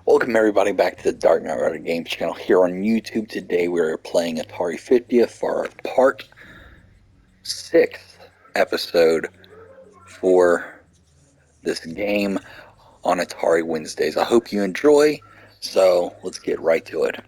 Welcome everybody back to the Dark Knight Rider Games channel here on YouTube. Today we're playing Atari 50th for our part 6th episode for this game on Atari Wednesdays. I hope you enjoy, so let's get right to it.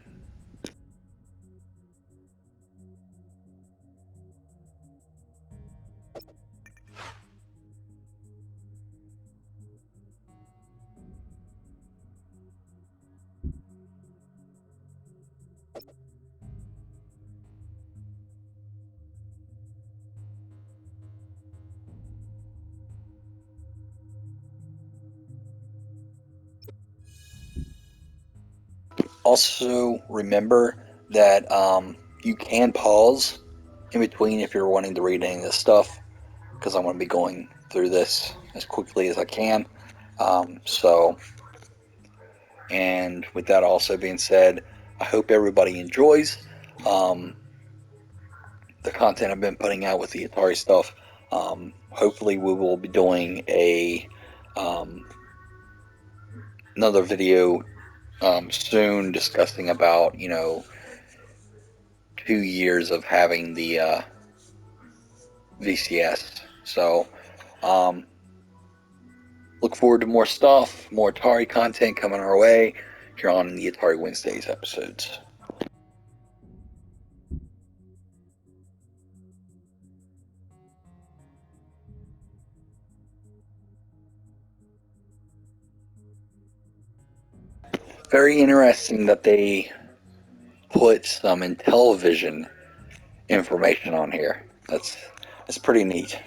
Also, remember that you can pause in between if you're wanting to read any of this stuff, because I'm going to be going through this as quickly as I can. And with that also being said, I hope everybody enjoys the content I've been putting out with the Atari stuff. Hopefully, we will be doing um, another video soon discussing about 2 years of having the VCS. So um, look forward to more stuff, more Atari content coming our way here on the Atari Wednesdays episodes. Very interesting that they put some Intellivision information on here. That's pretty neat.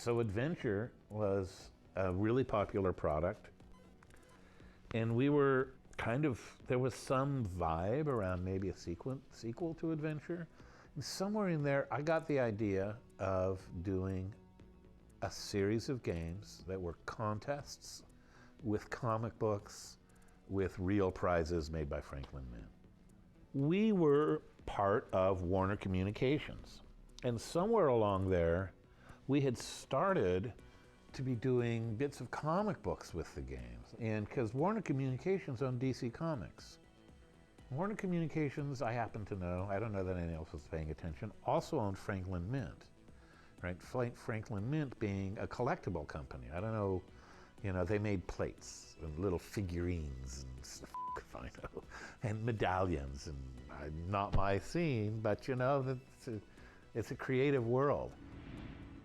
So adventure was a really popular product. And we were there was some vibe around maybe a sequel to adventure. And somewhere in there, I got the idea of doing a series of games that were contests with comic books with real prizes made by Franklin Mint. We were part of Warner Communications. And somewhere along there, we had started to be doing bits of comic books with the games. And because Warner Communications owned DC Comics. Warner Communications, I happen to know, I don't know that anyone else was paying attention, also owned Franklin Mint. Right? Franklin Mint being a collectible company. I don't know, they made plates and little figurines and stuff, I know, and medallions, and not my scene, but it's a creative world.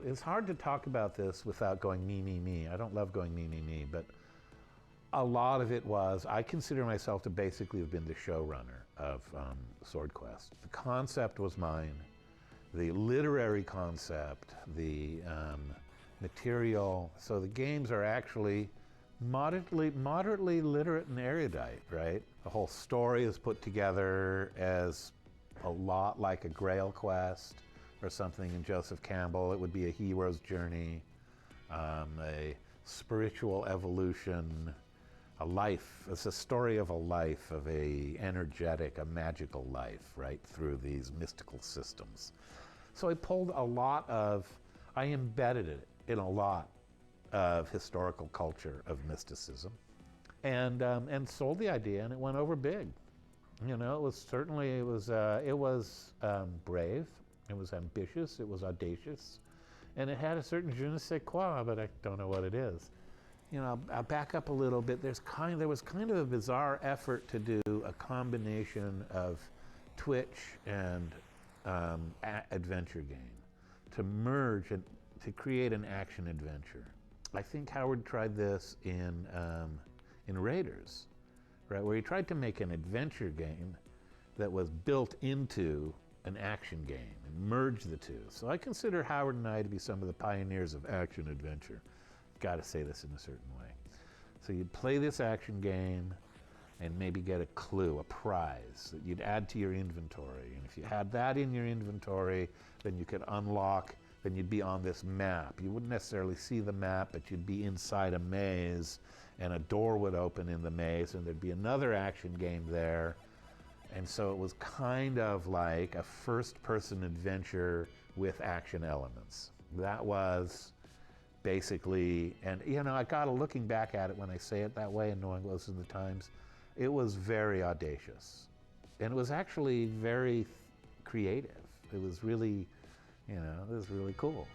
It's hard to talk about this without going me, me, me. I don't love going me, me, me, but a lot of it was, I consider myself to basically have been the showrunner of Sword Quest. The concept was mine, the literary concept, the material. So the games are actually moderately literate and erudite, right? The whole story is put together as a lot like a Grail quest or something in Joseph Campbell. It would be a hero's journey, a spiritual evolution, a life. It's a story of a life, of a energetic, a magical life, right, through these mystical systems. So I embedded it in a lot of historical culture of mysticism, and sold the idea, and it went over big. It was brave, it was ambitious, it was audacious, and it had a certain je ne sais quoi, but I don't know what it is. I'll back up a little bit. There was kind of a bizarre effort to do a combination of Twitch and adventure game, to merge and to create an action adventure. I think Howard tried this in Raiders, right, where he tried to make an adventure game that was built into an action game and merge the two. So I consider Howard and I to be some of the pioneers of action adventure. Got to say this in a certain way. So you'd play this action game and maybe get a clue, a prize that you'd add to your inventory. And if you had that in your inventory, then you could unlock, then you'd be on this map. You wouldn't necessarily see the map, but you'd be inside a maze, and a door would open in the maze, and there'd be another action game there. And so it was kind of like a first-person adventure with action elements. That was basically, and I got looking back at it when I say it that way and knowing what was in the times, it was very audacious. And it was actually very creative. It was really, it was really cool.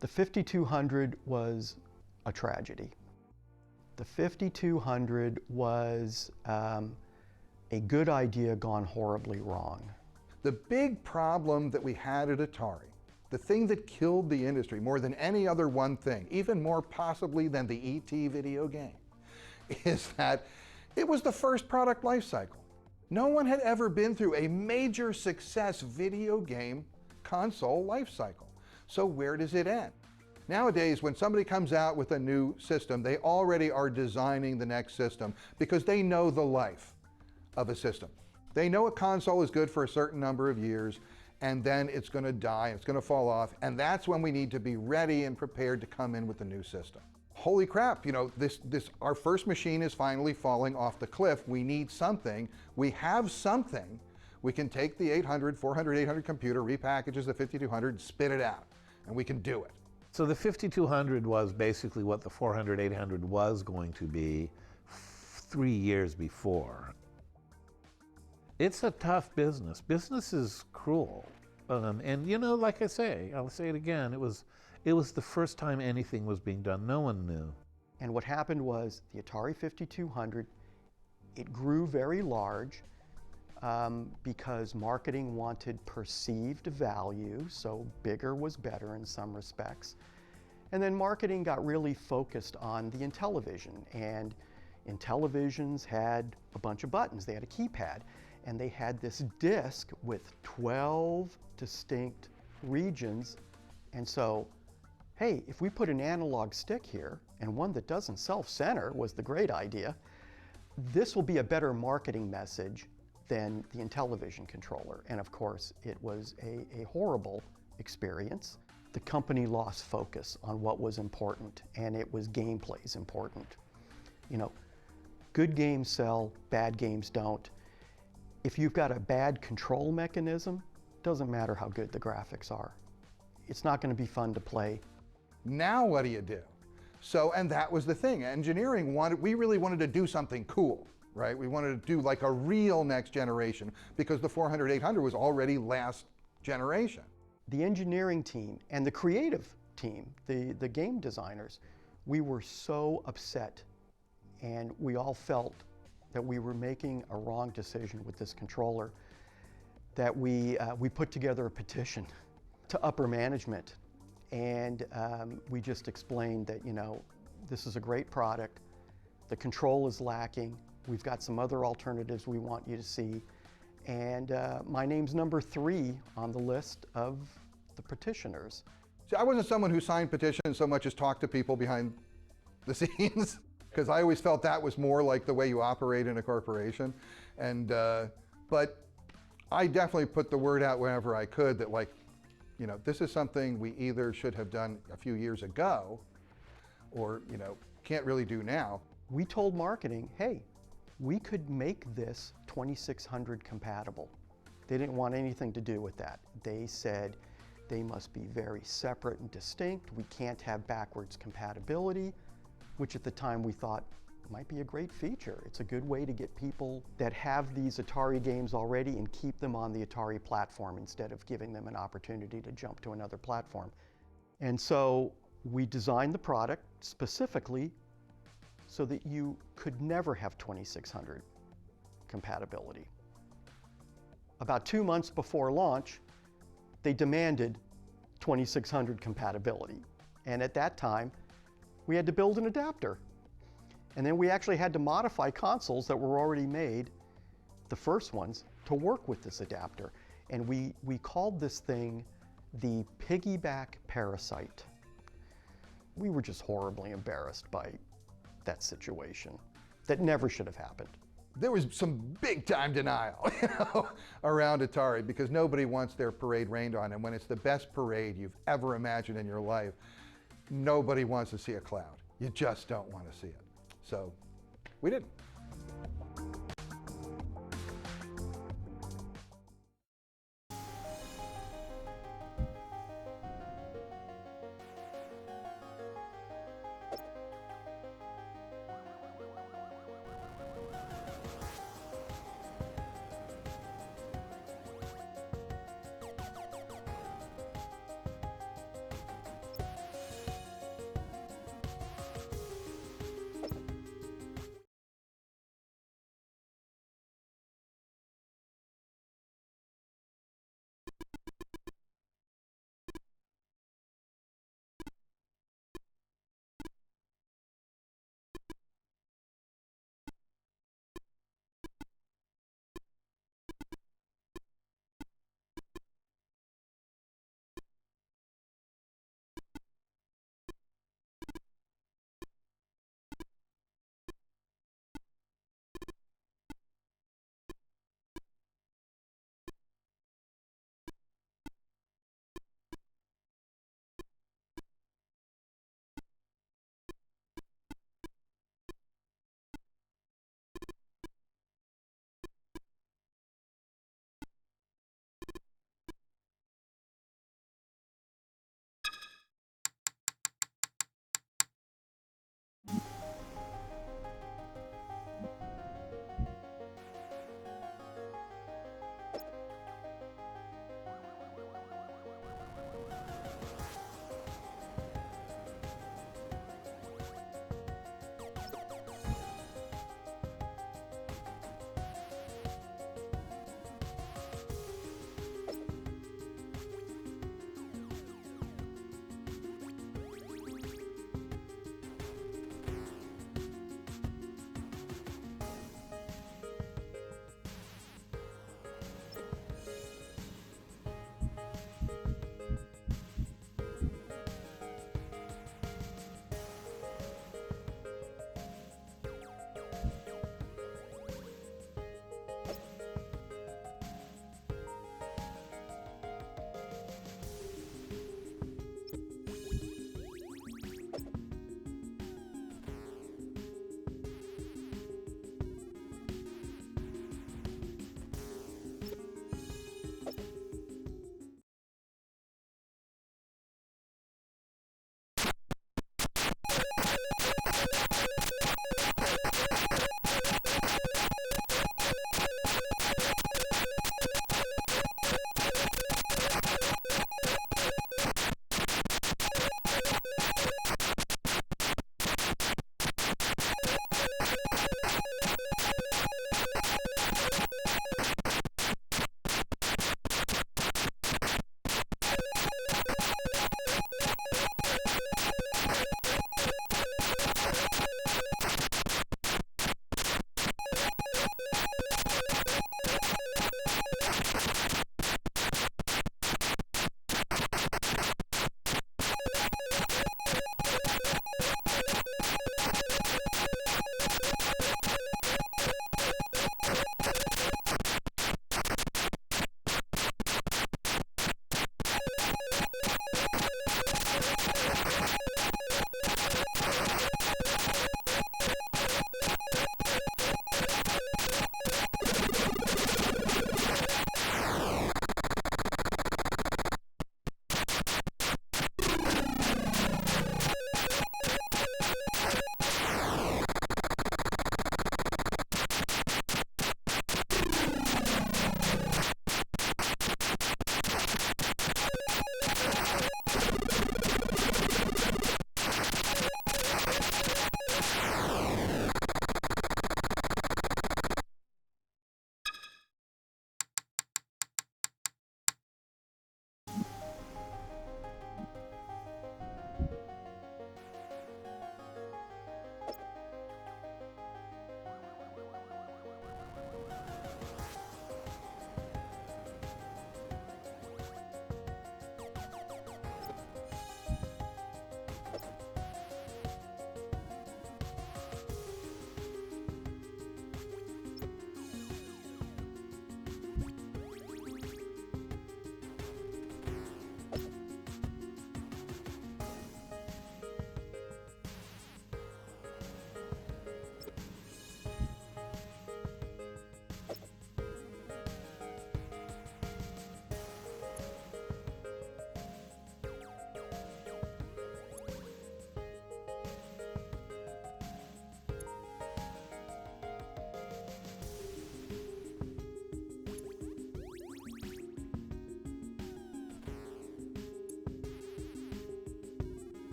The 5200 was a tragedy. The 5200 was a good idea gone horribly wrong. The big problem that we had at Atari, the thing that killed the industry more than any other one thing, even more possibly than the E.T. video game, is that it was the first product life cycle. No one had ever been through a major success video game console life cycle. So where does it end? Nowadays, when somebody comes out with a new system, they already are designing the next system because they know the life of a system. They know a console is good for a certain number of years, and then it's going to die, it's going to fall off, and that's when we need to be ready and prepared to come in with the new system. Holy crap, you know, our first machine is finally falling off the cliff. We need something. We have something. We can take the 800, 400, 800 computer, repackages the 5200, spit it out, and we can do it. So the 5200 was basically what the 400, 800 was going to be 3 years before. It's a tough business. Business is cruel. And you know, like I say, I'll say it again, it was the first time anything was being done. No one knew. And what happened was the Atari 5200, it grew very large because marketing wanted perceived value, so bigger was better in some respects. And then marketing got really focused on the Intellivision, and Intellivisions had a bunch of buttons. They had a keypad, and they had this disc with 12 distinct regions. And so, hey, if we put an analog stick here, and one that doesn't self-center was the great idea, this will be a better marketing message than the Intellivision controller. And of course, it was a horrible experience. The company lost focus on what was important, and it was gameplay's important. You know, good games sell, bad games don't. If you've got a bad control mechanism, doesn't matter how good the graphics are. It's not going to be fun to play. Now what do you do? So, and that was the thing. Engineering we really wanted to do something cool, right? We wanted to do like a real next generation because the 400, 800 was already last generation. The engineering team and the creative team, the game designers, we were so upset, and we all felt that we were making a wrong decision with this controller, that we put together a petition to upper management, and we just explained that, you know, this is a great product, the control is lacking, we've got some other alternatives we want you to see, and my name's number 3 on the list of the petitioners. See, I wasn't someone who signed petitions so much as talked to people behind the scenes, because I always felt that was more like the way you operate in a corporation. And but I definitely put the word out whenever I could that, like, you know, this is something we either should have done a few years ago or, you know, can't really do now. We told marketing, hey, we could make this 2600 compatible. They didn't want anything to do with that. They said they must be very separate and distinct. We can't have backwards compatibility, which at the time we thought might be a great feature. It's a good way to get people that have these Atari games already and keep them on the Atari platform instead of giving them an opportunity to jump to another platform. And so we designed the product specifically so that you could never have 2600 compatibility. About 2 months before launch, they demanded 2600 compatibility. And at that time, we had to build an adapter. And then we actually had to modify consoles that were already made, the first ones, to work with this adapter. And we called this thing the piggyback parasite. We were just horribly embarrassed by that situation. That never should have happened. There was some big time denial, you know, around Atari, because nobody wants their parade rained on. And when it's the best parade you've ever imagined in your life, nobody wants to see a cloud. You just don't want to see it. So we didn't.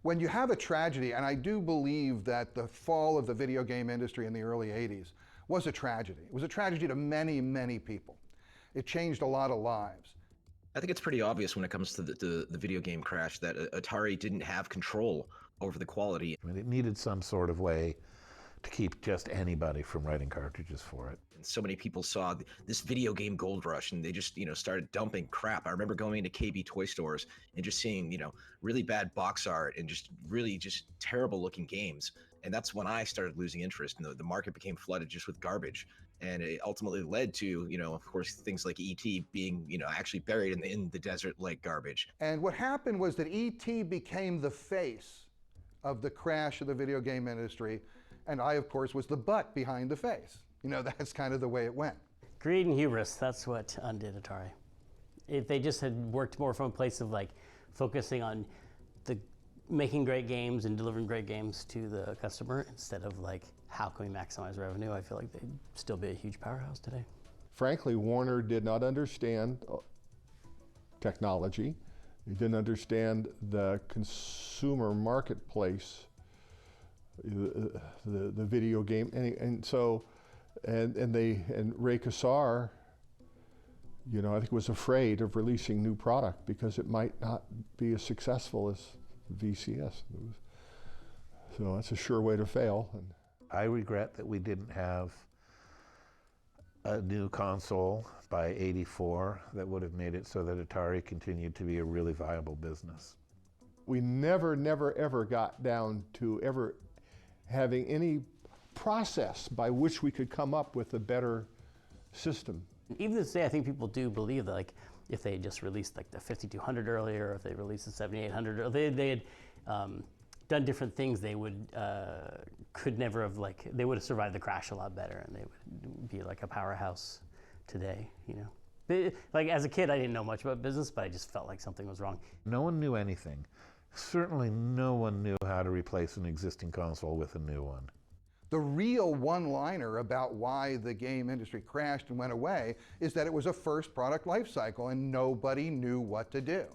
When you have a tragedy, and I do believe that the fall of the video game industry in the early 80s was a tragedy. It was a tragedy to many, many people. It changed a lot of lives. I think it's pretty obvious when it comes to the video game crash that Atari didn't have control over the quality. I mean, it needed some sort of way to keep just anybody from writing cartridges for it. And so many people saw this video game gold rush, and they just, started dumping crap. I remember going into KB toy stores and just seeing, really bad box art and just really just terrible looking games. And that's when I started losing interest, and the market became flooded just with garbage. And it ultimately led to, of course, things like E.T. being, actually buried in the desert like garbage. And what happened was that E.T. became the face of the crash of the video game industry, and I, of course, was the butt behind the face. That's kind of the way it went. Greed and hubris, that's what undid Atari. If they just had worked more from a place of focusing on making great games and delivering great games to the customer instead of how can we maximize revenue, I feel like they'd still be a huge powerhouse today. Frankly, Warner did not understand technology. He didn't understand the consumer marketplace, the video game, and Ray Kassar, I think was afraid of releasing new product because it might not be as successful as VCS. So that's a sure way to fail. And I regret that we didn't have a new console by '84 that would have made it so that Atari continued to be a really viable business. We never, ever got down to ever having any process by which we could come up with a better system. Even to this day, I think people do believe that if they had just released the 5200 earlier, or if they released the 7800, or they had done different things, they would could never have they would have survived the crash a lot better, and they would be a powerhouse today. As a kid, I didn't know much about business, but I just felt like something was wrong. No one knew anything. Certainly no one knew how to replace an existing console with a new one. The real one-liner about why the game industry crashed and went away is that it was a first product life cycle and nobody knew what to do.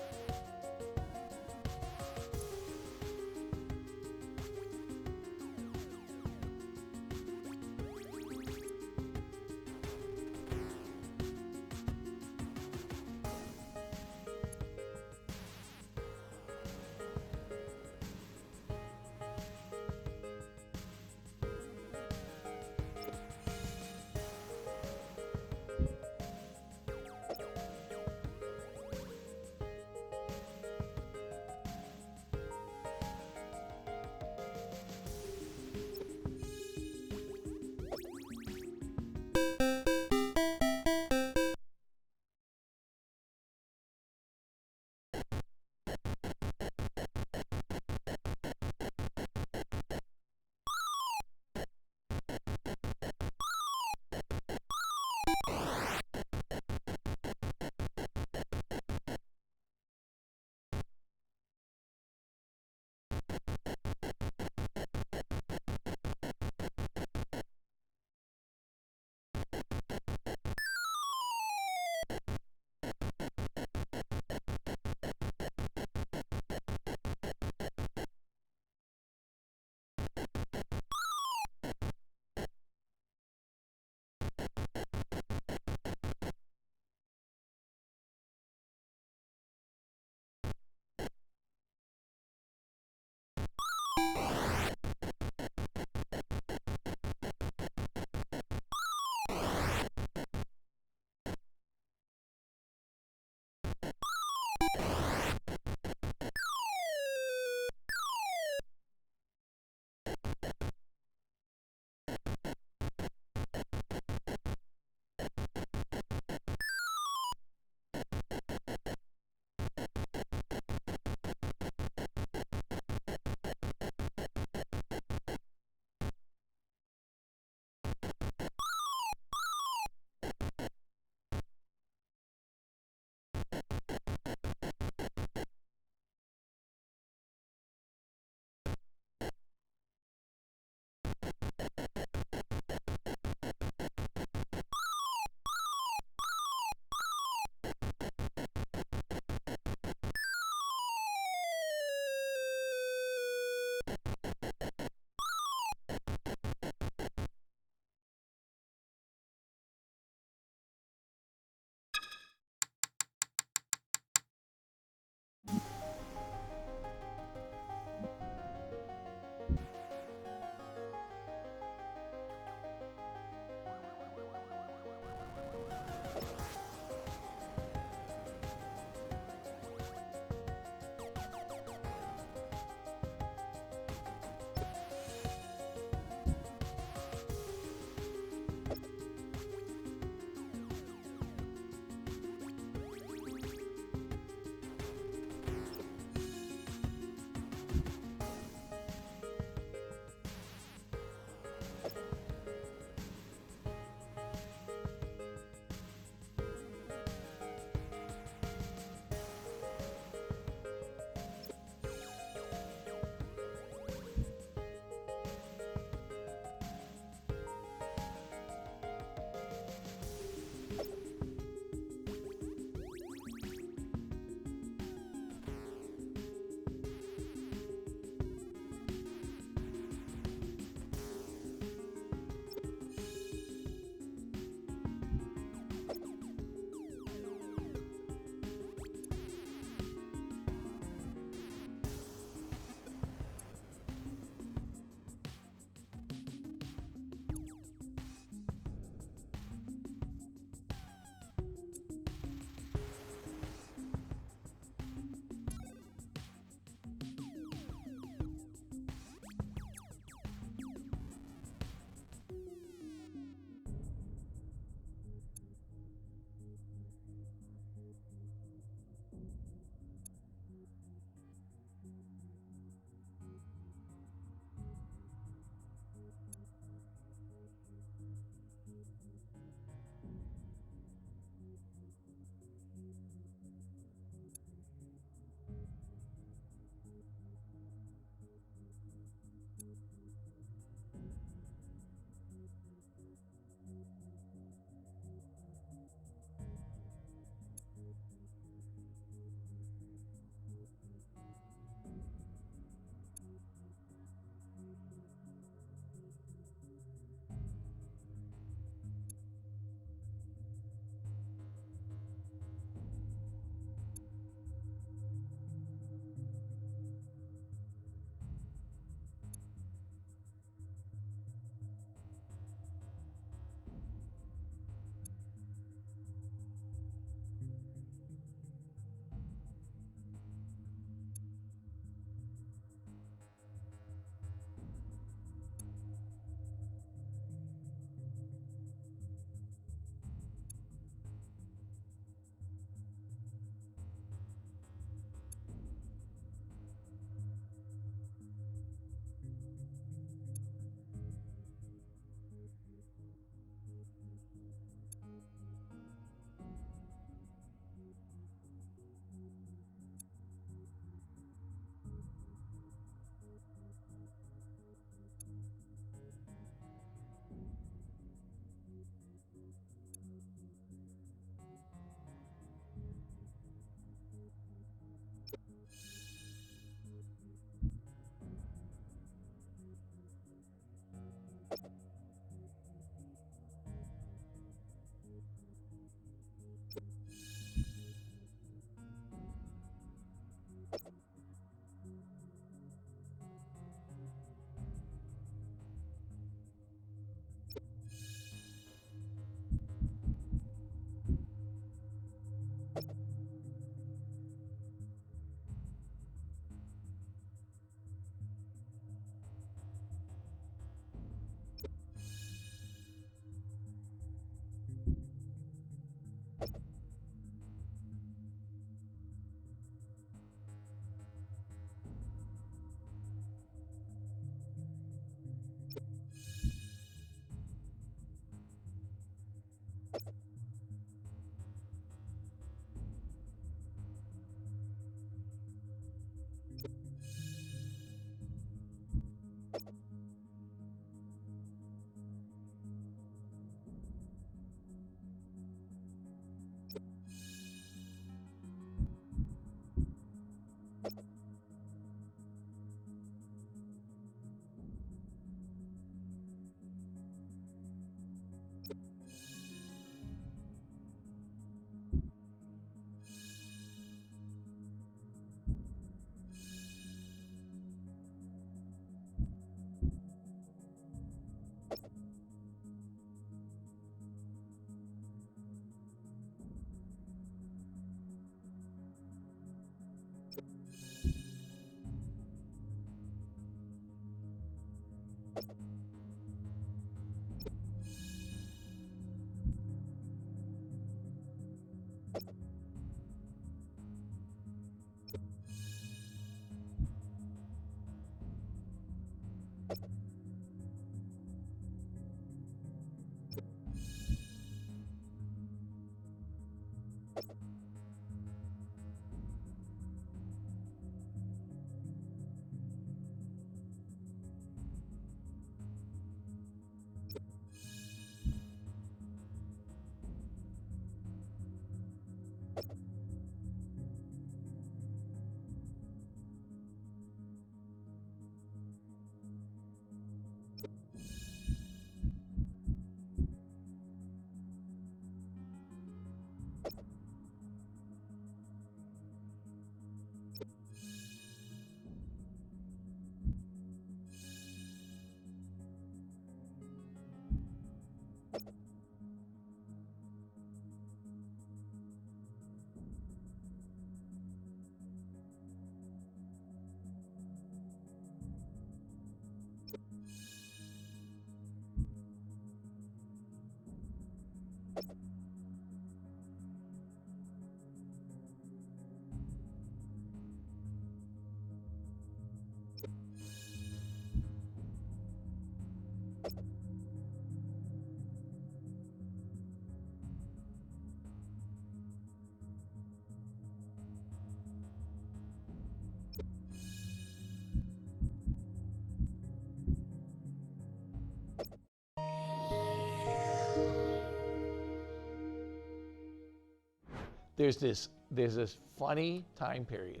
There's this funny time period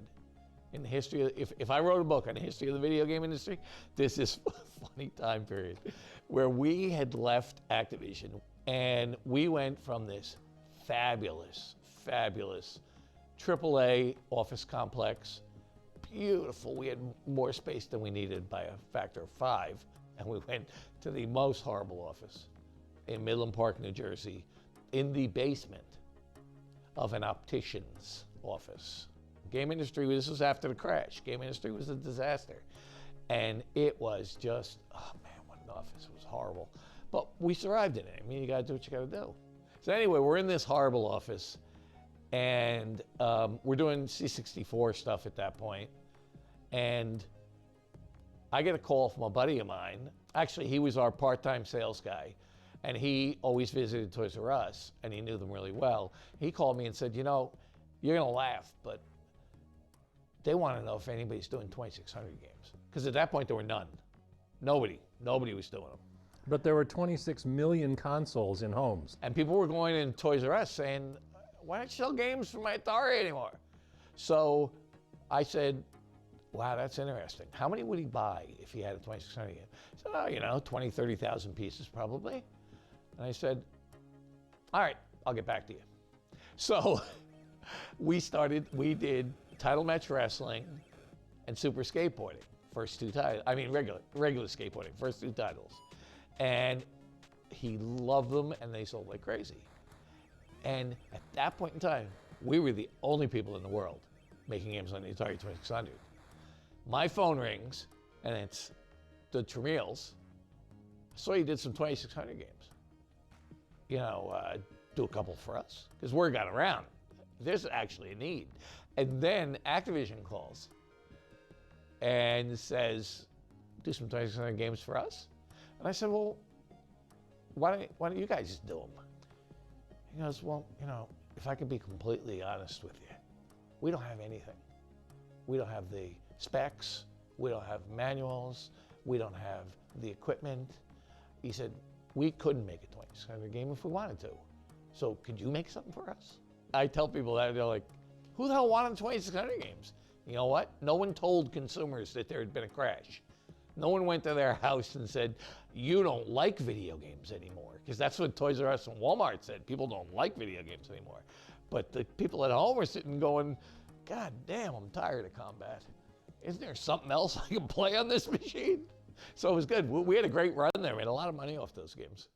in the history of, if I wrote a book on the history of the video game industry, there's this funny time period where we had left Activision and we went from this fabulous AAA office complex, beautiful. We had more space than we needed by a factor of 5, and we went to the most horrible office in Midland Park, New Jersey, in the basement of an optician's office. Game industry, this was after the crash. Game industry was a disaster. And it was just, oh man, what an office. It was horrible. But we survived in it. I mean, you gotta do what you gotta do. So anyway, we're in this horrible office and we're doing C64 stuff at that point. And I get a call from a buddy of mine. Actually, he was our part-time sales guy. And he always visited Toys R Us, and he knew them really well. He called me and said, you know, you're gonna laugh, but they wanna know if anybody's doing 2600 games. Because at that point, there were none. Nobody was doing them. But there were 26 million consoles in homes. And people were going in Toys R Us saying, why don't you sell games for my Atari anymore? So I said, wow, that's interesting. How many would he buy if he had a 2600 game? He said, oh, you know, 20, 30,000 pieces probably. And I said, all right, I'll get back to you. So we did Title Match Wrestling and Super Skateboarding, first 2 titles. I mean, regular skateboarding, first 2 titles. And he loved them and they sold like crazy. And at that point in time, we were the only people in the world making games on the Atari 2600. My phone rings and it's the Tramiels. So he did some 2600 games. You know, do a couple for us, because word got around. There's actually a need. And then Activision calls and says, do some 2600 games for us? And I said, well, why don't you guys just do them? He goes, well, you know, if I could be completely honest with you, we don't have anything. We don't have the specs, we don't have manuals, we don't have the equipment. He said, we couldn't make a 2600 game if we wanted to. So could you make something for us? I tell people that, they're like, who the hell wanted 2600 games? You know what? No one told consumers that there had been a crash. No one went to their house and said, you don't like video games anymore. Because that's what Toys R Us and Walmart said. People don't like video games anymore. But the people at home were sitting going, God damn, I'm tired of combat. Isn't there something else I can play on this machine? So it was good. We had a great run there. We made a lot of money off those games.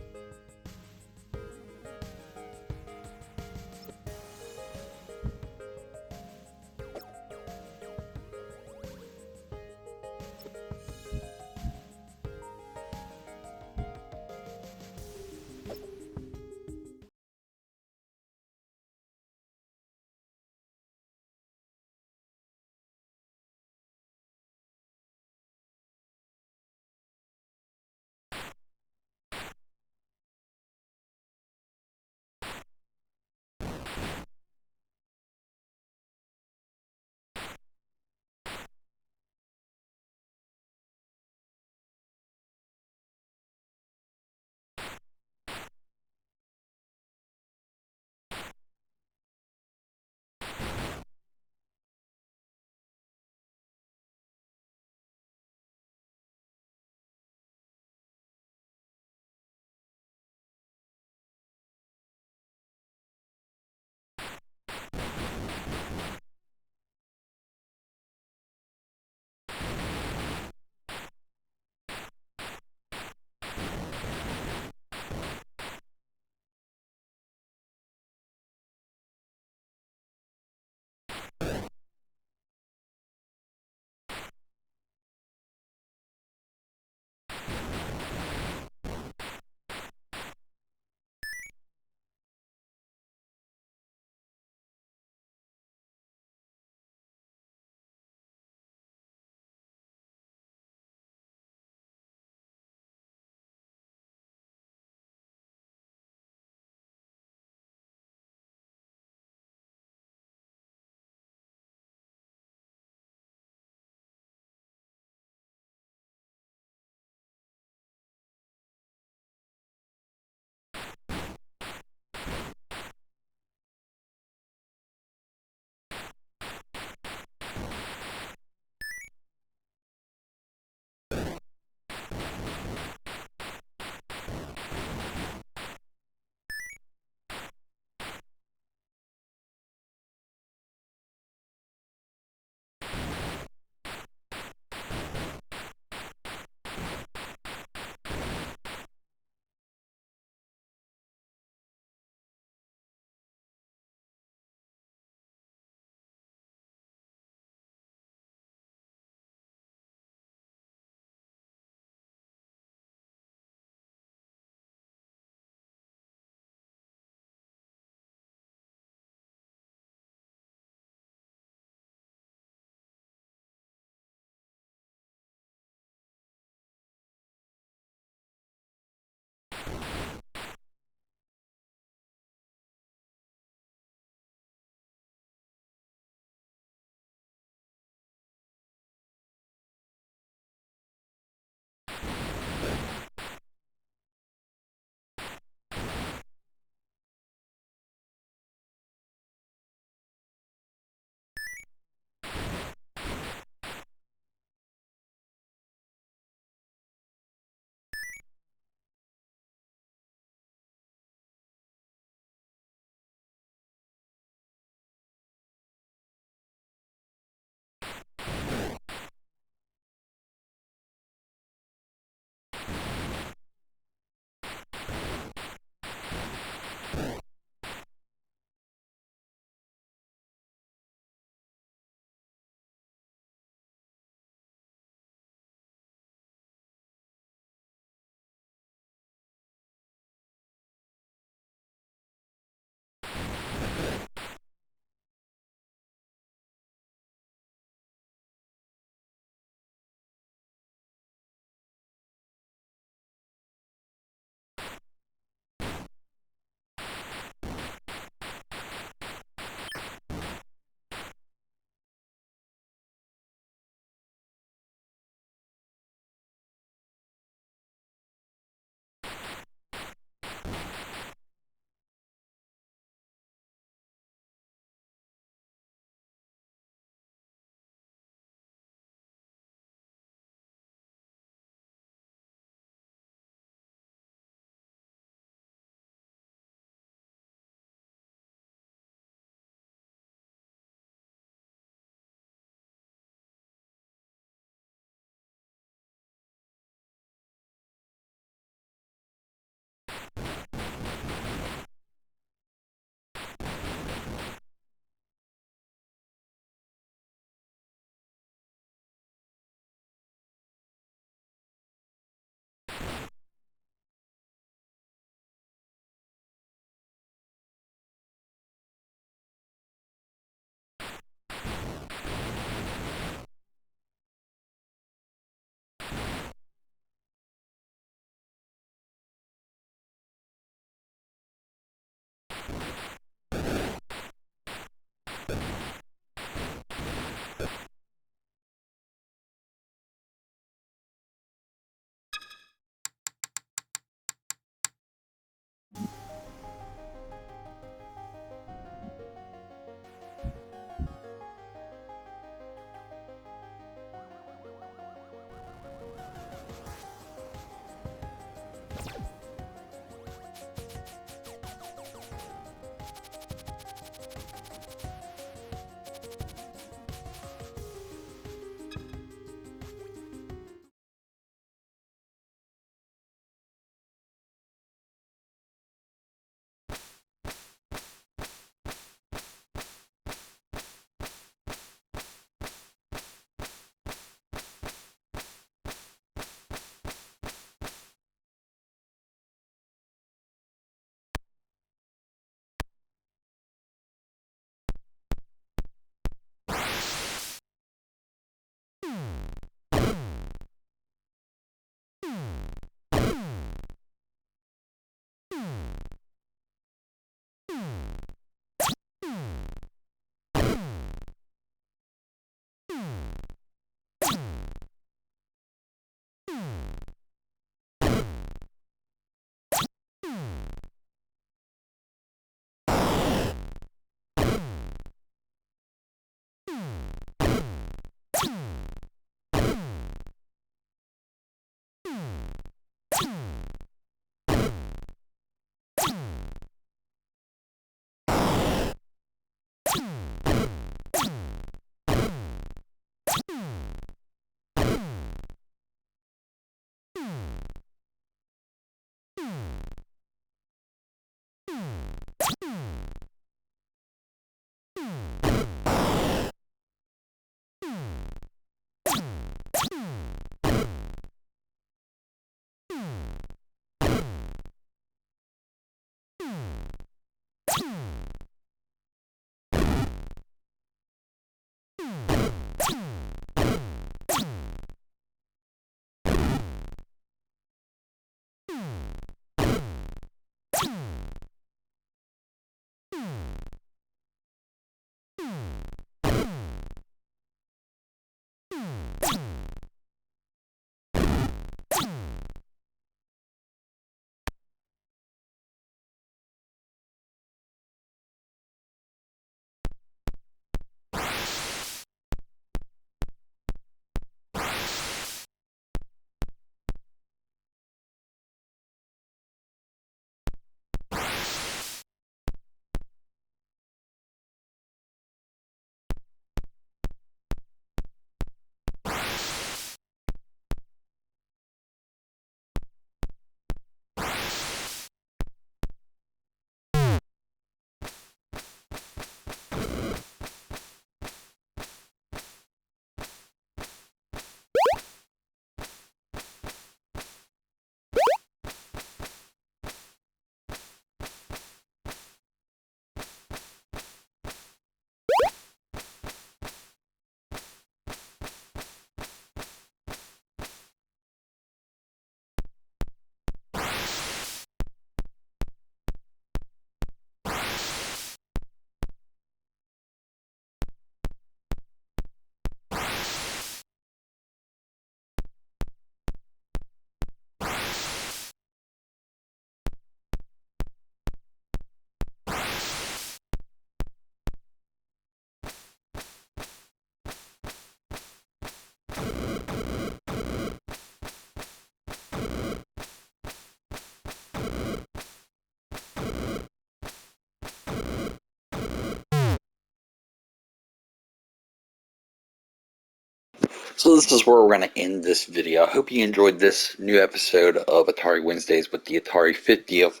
So this is where we're going to end this video. I hope you enjoyed this new episode of Atari Wednesdays with the Atari 50th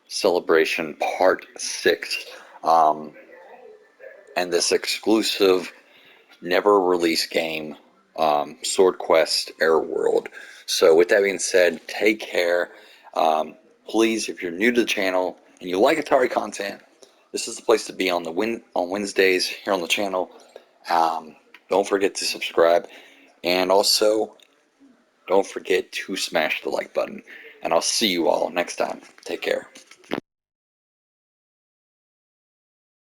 celebration part 6. And this exclusive, never released game, Sword Quest Air World. So with that being said, take care. Please, if you're new to the channel and you like Atari content, this is the place to be on Wednesdays here on the channel. Don't forget to subscribe, and also don't forget to smash the like button. And I'll see you all next time. Take care.